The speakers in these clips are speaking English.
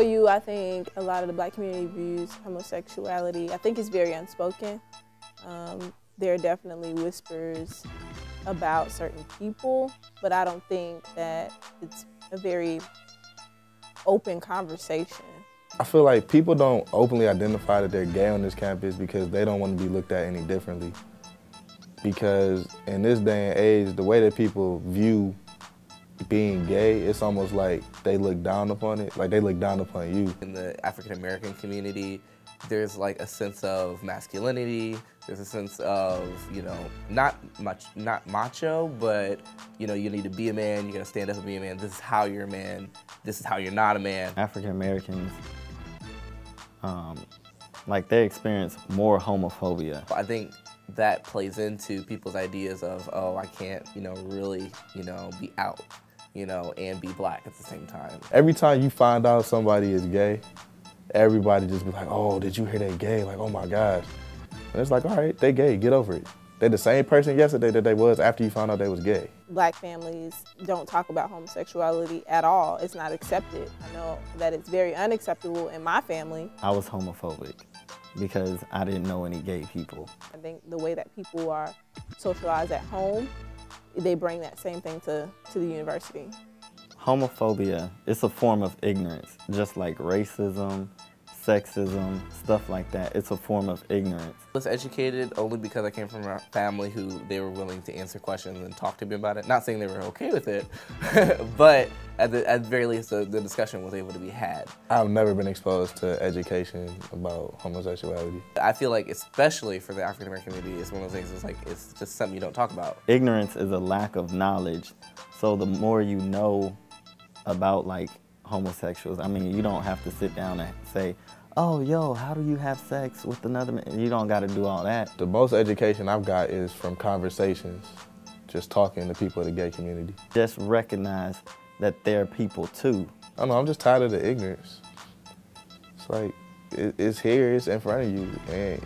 you, I think a lot of the Black community views homosexuality, I think it's very unspoken. There are definitely whispers about certain people, but I don't think that it's a very open conversation. I feel like people don't openly identify that they're gay on this campus because they don't want to be looked at any differently. Because in this day and age, the way that people view being gay, it's almost like they look down upon it, like they look down upon you. In the African American community, there's like a sense of masculinity, there's a sense of, you know, not macho, but, you know, you need to be a man, you gotta stand up and be a man, this is how you're a man, this is how you're not a man. African Americans, like they experience more homophobia. I think that plays into people's ideas of, oh, I can't, you know, really, you know, be out, you know, and be Black at the same time. Every time you find out somebody is gay, everybody just be like, oh, did you hear they gay? Like, oh my gosh. And it's like, all right, they gay, get over it. They're the same person yesterday that they was after you found out they was gay. Black families don't talk about homosexuality at all. It's not accepted. I know that it's very unacceptable in my family. I was homophobic because I didn't know any gay people. I think the way that people are socialized at home, they bring that same thing to the university. Homophobia is a form of ignorance, just like racism, sexism, stuff like that. It's a form of ignorance. I was educated only because I came from a family who they were willing to answer questions and talk to me about it. Not saying they were okay with it, but at the very least the discussion was able to be had. I've never been exposed to education about homosexuality. I feel like especially for the African American community, it's one of those things, it's like, it's just something you don't talk about. Ignorance is a lack of knowledge. So the more you know about like homosexuals, I mean, you don't have to sit down and say, oh, yo, how do you have sex with another man? You don't got to do all that. The most education I've got is from conversations, just talking to people in the gay community. Just recognize that they're people too. I don't know, I'm just tired of the ignorance. It's like, it's here, it's in front of you. And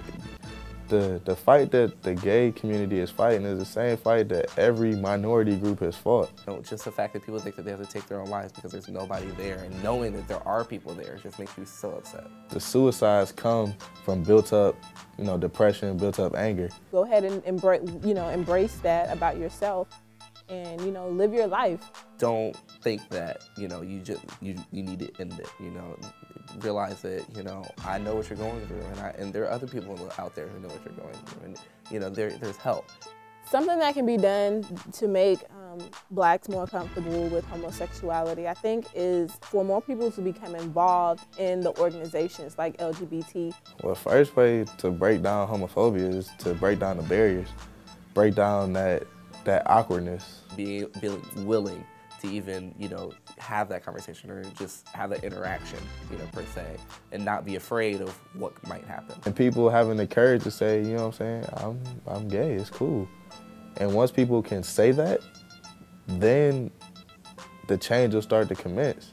the fight that the gay community is fighting is the same fight that every minority group has fought. You know, just the fact that people think that they have to take their own lives because there's nobody there, and knowing that there are people there just makes you so upset. The suicides come from built up, you know, depression, built up anger. Go ahead and embrace that about yourself and, you know, live your life. Don't think that, you know, you need to end it, you know. Realize that, you know, I know what you're going through, and there are other people out there who know what you're going through, and, you know, there's help. Something that can be done to make Blacks more comfortable with homosexuality, I think, is for more people to become involved in the organizations like LGBT. Well, the first way to break down homophobia is to break down the barriers, break down that awkwardness. Being willing to even, you know, have that conversation or just have that interaction, you know, per se, and not be afraid of what might happen. And people having the courage to say, you know what I'm saying, I'm gay, it's cool. And once people can say that, then the change will start to commence.